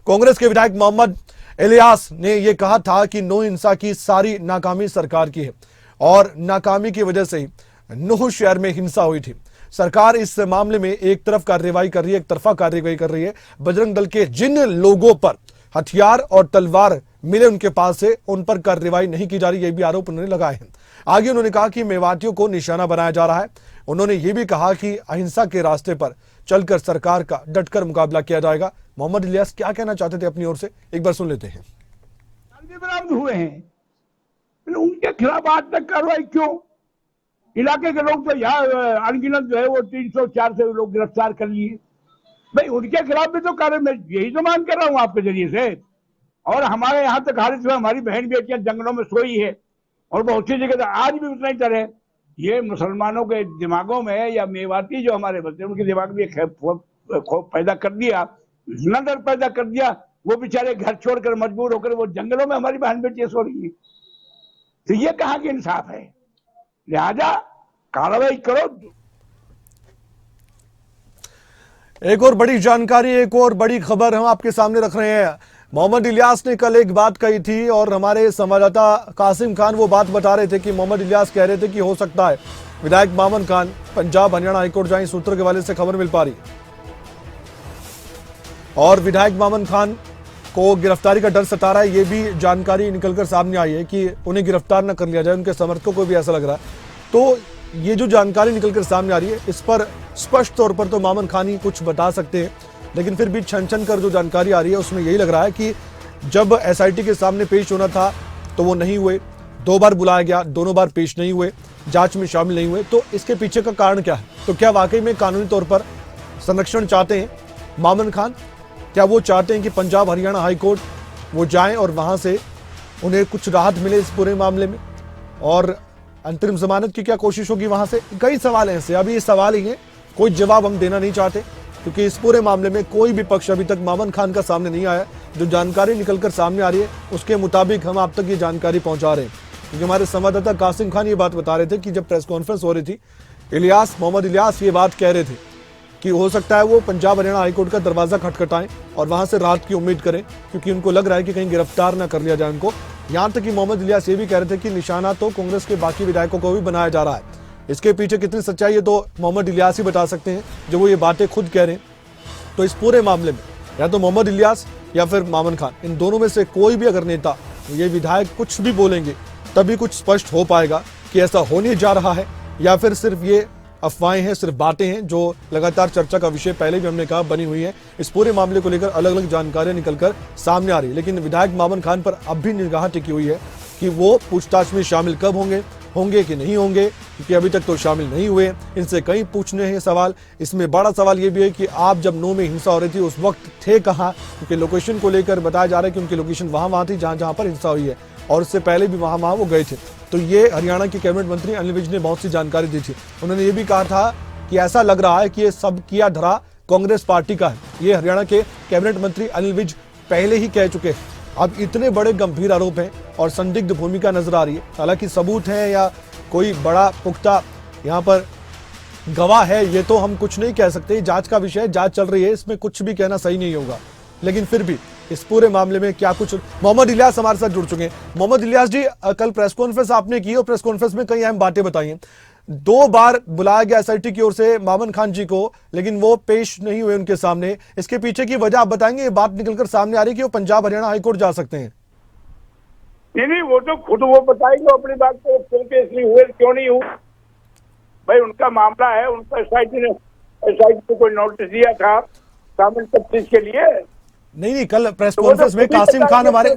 कांग्रेस के विधायक मोहम्मद इलियास ने यह कहा था कि नो हिंसा की सारी नाकामी सरकार की है और नाकामी की वजह से ही नूह शहर में हिंसा हुई थी। सरकार इस मामले में एक तरफ कार्रवाई कर रही है, एक तरफा कार्रवाई कर रही है। बजरंग दल के जिन लोगों पर हथियार और तलवार मिले उनके पास से, उन पर कार्रवाई नहीं की जा रही, ये भी आरोप उन्होंने लगाए हैं। आगे उन्होंने कहा कि मेवातियों को निशाना बनाया जा रहा है। उन्होंने ये भी कहा कि अहिंसा के रास्ते पर चलकर सरकार का डटकर मुकाबला किया जाएगा। मोहम्मद इलियास क्या कहना चाहते थे अपनी ओर से, एक बार सुन लेते हैं। बरामद हुए हैं, उनके खिलाफ आज तक कार्रवाई क्यों? इलाके के लोग तो यहाँ अनगिनत जो है वो 300-400 से लोग गिरफ्तार कर लिए भाई, उनके खिलाफ भी तो कार्य, मैं यही तो मांग कर रहा हूँ आपके जरिए से। और हमारे यहाँ तक हालत में हमारी बहन बेटियां जंगलों में सोई है और बहुत सी जगह आज भी उतना ही डर है। ये मुसलमानों के दिमागों में या मेवाती जो हमारे बच्चे उनके दिमाग में खौफ पैदा कर दिया, डर पैदा कर दिया। वो बेचारे घर छोड़कर मजबूर होकर वो जंगलों में हमारी बहन बेटियां सो रही है। तो ये कहाँ की इंसाफ है? लिहाजा कार्रवाई करो। एक और बड़ी जानकारी, एक और बड़ी खबर हम आपके सामने रख रहे हैं। मोहम्मद इलियास ने कल एक बात कही थी और हमारे संवाददाता कासिम खान वो बात बता रहे थे कि मोहम्मद इलियास कह रहे थे कि हो सकता है विधायक मामन खान पंजाब हरियाणा हाईकोर्ट जाएं। सूत्रों के हवाले से खबर मिल पा रही है और विधायक मामन खान को गिरफ्तारी का डर सता रहा है। ये भी जानकारी निकलकर सामने आई है कि उन्हें गिरफ्तार न कर लिया जाए, उनके समर्थकों को भी ऐसा लग रहा है। तो ये जो जानकारी निकलकर सामने आ रही है, इस पर स्पष्ट तौर पर तो मामन खान ही कुछ बता सकते हैं, लेकिन फिर भी छन छन कर जो जानकारी आ रही है उसमें यही लग रहा है कि जब एसआईटी के सामने पेश होना था तो वो नहीं हुए, 2 बार बुलाया गया, दोनों बार पेश नहीं हुए, जांच में शामिल नहीं हुए। तो इसके पीछे का कारण क्या है? तो क्या वाकई में कानूनी तौर पर संरक्षण चाहते हैं मामन खान? क्या वो चाहते हैं कि पंजाब हरियाणा हाईकोर्ट वो जाएं और वहां से उन्हें कुछ राहत मिले इस पूरे मामले में, और अंतरिम जमानत की क्या कोशिश होगी वहां से? कई सवाल हैं ऐसे, अभी ये सवाल ही है, कोई जवाब हम देना नहीं चाहते क्योंकि इस पूरे मामले में कोई भी पक्ष अभी तक मामन खान का सामने नहीं आया। जो जानकारी निकलकर सामने आ रही है उसके मुताबिक हम आप तक ये जानकारी पहुंचा रहे हैं, क्योंकि हमारे संवाददाता कासिम खान ये बात बता रहे थे कि जब प्रेस कॉन्फ्रेंस हो रही थी, मोहम्मद इलियास ये बात कह रहे थे कि हो सकता है वो पंजाब हरियाणा हाईकोर्ट का दरवाजा खटखटाएं और वहां से राहत की उम्मीद करें, क्योंकि उनको लग रहा है कि कहीं गिरफ्तार ना कर लिया जाए उनको। यहां तक कि मोहम्मद इलियास ये भी कह रहे थे कि निशाना तो कांग्रेस के बाकी विधायकों को भी बनाया जा रहा है। इसके पीछे कितनी सच्चाई है तो मोहम्मद इलियास ही बता सकते हैं, जो वो ये बातें खुद कह रहे हैं। तो इस पूरे मामले में या तो मोहम्मद इलियास या फिर मामन खान, इन दोनों में से कोई भी अगर नेता, ये विधायक कुछ भी बोलेंगे तभी कुछ स्पष्ट हो पाएगा कि ऐसा होने जा रहा है या फिर सिर्फ ये अफवाहें हैं, सिर्फ बातें हैं, जो लगातार चर्चा का विषय पहले भी हमने कहा बनी हुई है। इस पूरे मामले को लेकर अलग अलग जानकारियां निकलकर सामने आ रही है, लेकिन विधायक मामन खान पर अब भी निगाह टिकी हुई है कि वो पूछताछ में शामिल कब होंगे कि नहीं होंगे, क्योंकि अभी तक तो शामिल नहीं हुए। इनसे कई पूछने हैं सवाल। इसमें बड़ा सवाल ये भी है कि आप जब नो में हिंसा हो रही थी उस वक्त थे कहाँ, क्योंकि लोकेशन को लेकर बताया जा रहा है कि उनकी लोकेशन वहां थी जहां पर हिंसा हुई है, और उससे पहले भी वहां वो गए थे। तो ये हरियाणा के कैबिनेट मंत्री अनिल विज ने बहुत सी जानकारी दी थी। उन्होंने ये भी कहा था कि ऐसा लग रहा है कि ये सब किया धरा कांग्रेस पार्टी का है। ये हरियाणा के कैबिनेट मंत्री अनिल विज पहले ही कह चुके हैं। अब इतने बड़े गंभीर आरोप हैं और संदिग्ध भूमिका नजर आ रही है, हालांकि सबूत है या कोई बड़ा पुख्ता यहाँ पर गवाह है ये तो हम कुछ नहीं कह सकते। जांच का विषय, जांच चल रही है, इसमें कुछ भी कहना सही नहीं होगा। लेकिन फिर भी इस पूरे मामले में क्या कुछ, मोहम्मद इलियास हमारे साथ जुड़ चुके हैं। मोहम्मद इलियास जी, कल प्रेस कॉन्फ्रेंस आपने की और प्रेस कॉन्फ्रेंस में कई अहम बातें बताई हैं। 2 बार बुलाया गया एसआईटी की ओर से मामन खान जी को, लेकिन वो पेश नहीं हुए उनके सामने। इसके पीछे की वजह आप बताएंगे? ये बात निकलकर सामने आ रही है कि वो पंजाब हरियाणा हाईकोर्ट जा सकते हैं। नहीं, वो तो खुद वो बताएंगे अपनी बात को, क्यों पेश नहीं हुए, क्यों नहीं हुए। भाई उनका मामला है, उनका एसआईटी को कोई नोटिस दिया था शामिल तफ्तीश के लिए? नहीं, कल प्रेस कॉन्फ्रेंस में कासिम खान हमारे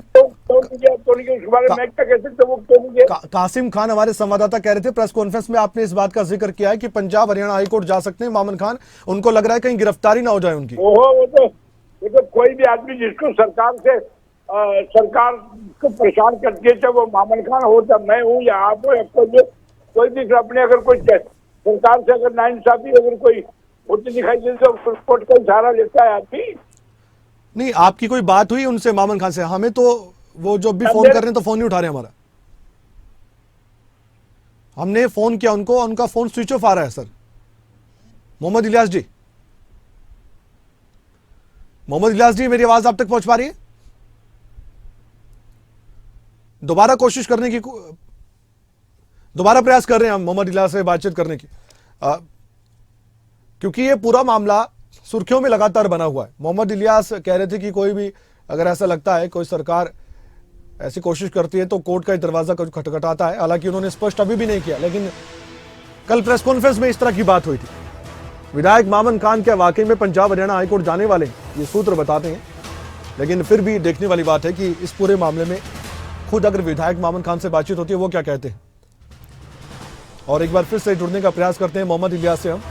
कासिम खान हमारे संवाददाता कह रहे थे प्रेस कॉन्फ्रेंस में आपने इस बात का जिक्र किया है कि पंजाब हरियाणा हाईकोर्ट जा सकते हैं मामन खान, उनको लग रहा है कहीं गिरफ्तारी ना हो जाए उनकी। वो तो कोई भी आदमी जिसको सरकार को परेशान करती है, चाहे वो मामन खान हो, चाहे मैं हूँ या आप हो या कोई भी अपने, अगर कोई सरकार से अगर नाइंसाफी अगर कोई होती दिखाई दे तो कोर्ट का सहारा लेता है आदमी। नहीं, आपकी कोई बात हुई उनसे मामन खान से? हमें तो वो जो भी फोन कर रहे हैं तो फोन नहीं उठा रहे हमारा। हमने फोन किया उनको, उनका फोन स्विच ऑफ आ रहा है सर। मोहम्मद इलियास जी, मोहम्मद इलियास जी, मेरी आवाज आप तक पहुंच पा रही है? दोबारा कोशिश करने की, दोबारा प्रयास कर रहे हैं हम मोहम्मद इलियास से बातचीत करने की, क्योंकि ये पूरा मामला सुर्खियों में लगातार बना हुआ है। मोहम्मद इलियास कह रहे थे कि कोई भी अगर ऐसा लगता है, कोई सरकार ऐसी कोशिश करती है तो कोर्ट का दरवाजा खटखटाता है। हालांकि उन्होंने स्पष्ट अभी भी नहीं किया, लेकिन कल प्रेस कॉन्फ्रेंस में इस तरह की बात हुई थी। विधायक मामन खान क्या वाकई में पंजाब हरियाणा हाईकोर्ट जाने वाले हैं, ये सूत्र बताते हैं। लेकिन फिर भी देखने वाली बात है कि इस पूरे मामले में खुद अगर विधायक मामन खान से बातचीत होती है, वो क्या कहते हैं। और एक बार फिर से जुड़ने का प्रयास करते हैं मोहम्मद इलियास से हम।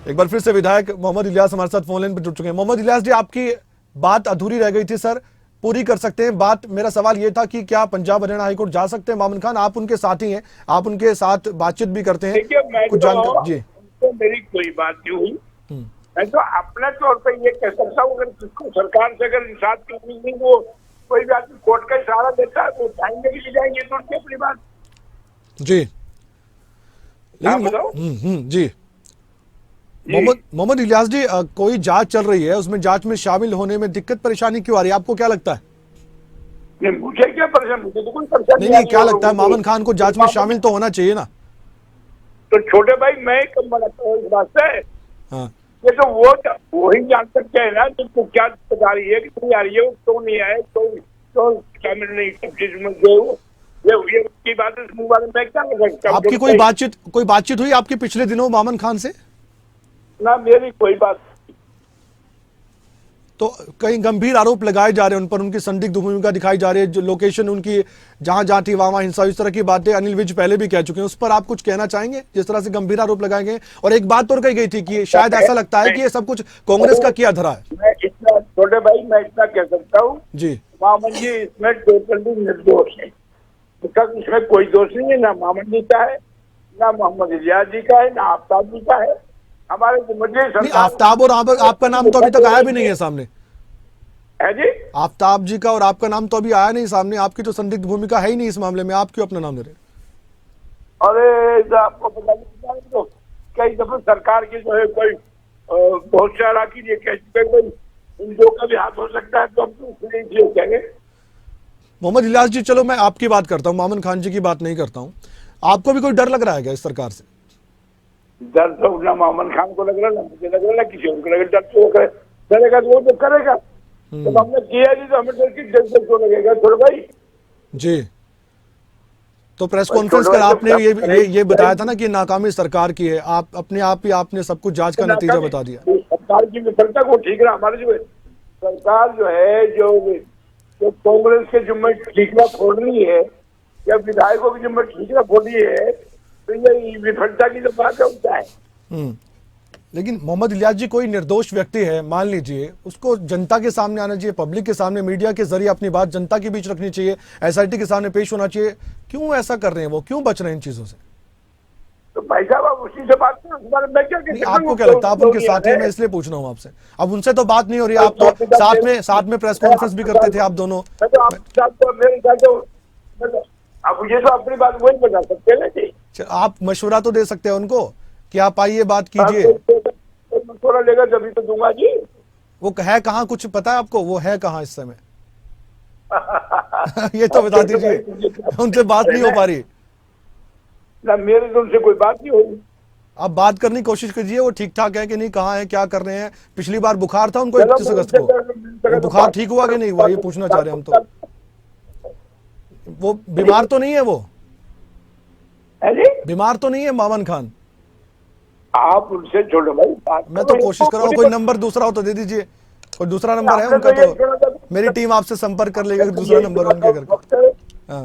एक बार फिर से विधायक मोहम्मद इलियास हमारे साथ फोन लाइन पर जुड़ चुके हैं। मोहम्मद इलियास जी, आपकी बात अधूरी रह गई थी सर, पूरी कर सकते हैं बात। मेरा सवाल यह था कि क्या पंजाब हरियाणा हाईकोर्ट जा सकते हैं मामन खान? आप उनके साथी हैं, आप उनके साथ बातचीत भी करते हैं, कुछ जानकर जी। तो मेरी कोई बात नहीं हुई। मैं तो अपने तौर पर ये कह सकता हूँ, अगर किसको सरकार से अगर इंसाफ की उम्मीद नहीं, वो कोई भी आदमी कोर्ट का इशारा देता है तो जाएंगे भी जाएंगे, तो उनकी अपनी बात जी। लेकिन जी मोहम्मद इलियास जी, कोई जांच चल रही है, उसमें जांच में शामिल होने में दिक्कत परेशानी क्यों आ रही है, आपको क्या लगता है? नहीं, मुझे क्या परेशानी, मुझे तो कोई परेशानी नहीं, क्या लगता है मामन खान को जांच में शामिल तो होना चाहिए ना? तो छोटे भाई, मैं कब बनाता हूँ इस बात से? हाँ, ये तो वो ही जान सकते हैं ना जिसको क्या दिक्कत आ रही है, कि नहीं आ रही है, क्यों नहीं आए, तो शामिल नहीं सब चीज में जो ये की बात है, इस मुंह में मैं क्या कर सकता हूँ? आपकी कोई बातचीत हुई आपकी पिछले दिनों मामन खान से? ना, मेरी कोई बात। तो कहीं गंभीर आरोप लगाए जा रहे हैं उन पर, उनकी संदिग्ध भूमिका दिखाई जा रही है, जो लोकेशन उनकी जहां जहां थी वहां हिंसा, इस तरह की बातें अनिल विज पहले भी कह चुके हैं। उस पर आप कुछ कहना चाहेंगे, जिस तरह से गंभीर आरोप लगाए गए? और एक बात और कही गई थी कि शायद ऐसा लगता है कि ये सब कुछ कांग्रेस का किया धरा है। मैं इतना, छोटे भाई, मैं इतना कह सकता हूँ जी, मामन जी इसमें टोटली निर्दोष है। इसमें कोई दोष नहीं है, ना मामन जी का है, ना मोहम्मद इलियास जी का है, ना आफ्ताब जी का है। हमारे आफ्ताब और आपका नाम तो अभी तक आया भी नहीं है सामने है जी। आफ्ताब जी का और आपका नाम तो अभी आया नहीं सामने, आपकी तो संदिग्ध भूमिका है ही नहीं इस मामले में, आप क्यों अपना नाम ले रहे हैं? अरे आपको पता नहीं, तो कई दफा सरकार की जो है कोई बहुत सारा की ये कह इन दो का भी हाथ हो सकता है, तो हम तो कहेंगे। मोहम्मद इलियास जी, चलो मैं आपकी बात करता हूँ, मामन खान जी की बात नहीं करता हूँ। आपको भी कोई डर लग रहा है क्या इस सरकार से? डर तो ना मामन खान को लग रहा, ना मुझे लग रहा, ना किसी को लग रहा। डर तो करेगा तो वो तो करेगा, तो हमने किया नहीं तो हमें डर की डर क्यों लगेगा थोड़ा भाई जी। तो प्रेस कॉन्फ्रेंस कर आपने ये बताया था ना कि नाकामी सरकार की है, आप अपने आप ही आपने सब कुछ जांच का नतीजा बता दिया। सरकार की विफलता को ठीक रहा, हमारे जो सरकार जो है, जो कांग्रेस के जुम्मे ठीकरा फोड़ रही है या विधायकों के जुम्मे ठीकरा फोड़ रही है, तो ये विफलता की तो बात होता है। लेकिन मोहम्मद इलियास जी कोई निर्दोष व्यक्ति है, मान लीजिए, उसको जनता के सामने आना चाहिए, पब्लिक के सामने, मीडिया के जरिए अपनी बात जनता के बीच रखनी चाहिए, एसआईटी के सामने पेश होना चाहिए। क्यों ऐसा कर रहे हैं वो, क्यों बच रहे हैं इन चीजों से? तो भाई साहब, आप उसी से बात करें, मैं क्या कह सकता हूं? आपको क्या लगता है? आप उनके साथी हैं, मैं इसलिए पूछ रहा हूँ आपसे। अब उनसे तो बात नहीं हो रही है, आप तो साथ में प्रेस कॉन्फ्रेंस भी करते थे आप दोनों। अब ये तो अपनी बात वही बता सकते हैं ना। आप मशवरा तो दे सकते हैं उनको कि आप आइए बात कीजिए। मशवरा लेगा जब तो दूंगा जी। वो है कहाँ, कुछ पता है आपको वो है कहाँ इस समय? ये तो बता दीजिए, उनसे बात नहीं हो पा रही ना, मेरे तो उनसे कोई बात नहीं होगी। आप बात करने की कोशिश कीजिए, वो ठीक ठाक है कि नहीं, कहाँ है, क्या कर रहे हैं? पिछली बार बुखार था उनको 21 अगस्त को, वो बुखार ठीक हुआ कि नहीं हुआ, ये पूछना चाह रहे हैं हम तो। वो बीमार तो नहीं है, वो बीमार तो नहीं है मामन खान? आप उनसे छोड़ो भाई, मैं तो कोशिश कर रहा हूँ, कोई नंबर दूसरा हो तो दे दीजिए। कोई दूसरा नंबर है उनका तो मेरी टीम आपसे संपर्क कर लेगा, दूसरा नंबर उनके घर का।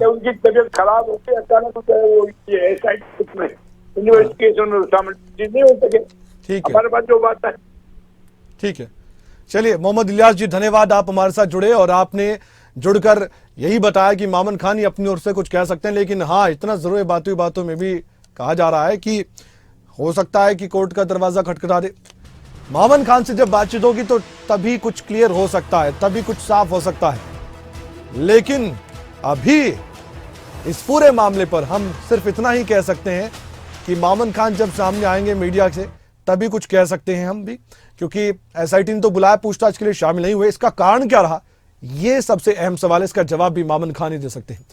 उनकी तबीयत खराब होती है अचानक, इन्वेस्टिगेशन नहीं हो सके। ठीक है, हमारे पास जो बात है। ठीक है, चलिए मोहम्मद इलियास जी, धन्यवाद, आप हमारे साथ जुड़े और आपने जुड़कर यही बताया कि मामन खान ही अपनी ओर से कुछ कह सकते हैं। लेकिन हाँ, इतना जरूर बातों में भी कहा जा रहा है कि हो सकता है कि कोर्ट का दरवाजा खटखटा दे। मामन खान से जब बातचीत होगी तो तभी कुछ क्लियर हो सकता है, तभी कुछ साफ हो सकता है। लेकिन अभी इस पूरे मामले पर हम सिर्फ इतना ही कह सकते हैं कि मामन खान जब सामने आएंगे मीडिया से, तभी कुछ कह सकते हैं हम भी, क्योंकि एसआईटी ने तो बुलाया, पूछताछ के लिए शामिल नहीं हुए। इसका कारण क्या रहा, ये सबसे अहम सवाल है, इसका जवाब भी मामून खान ही दे सकते हैं।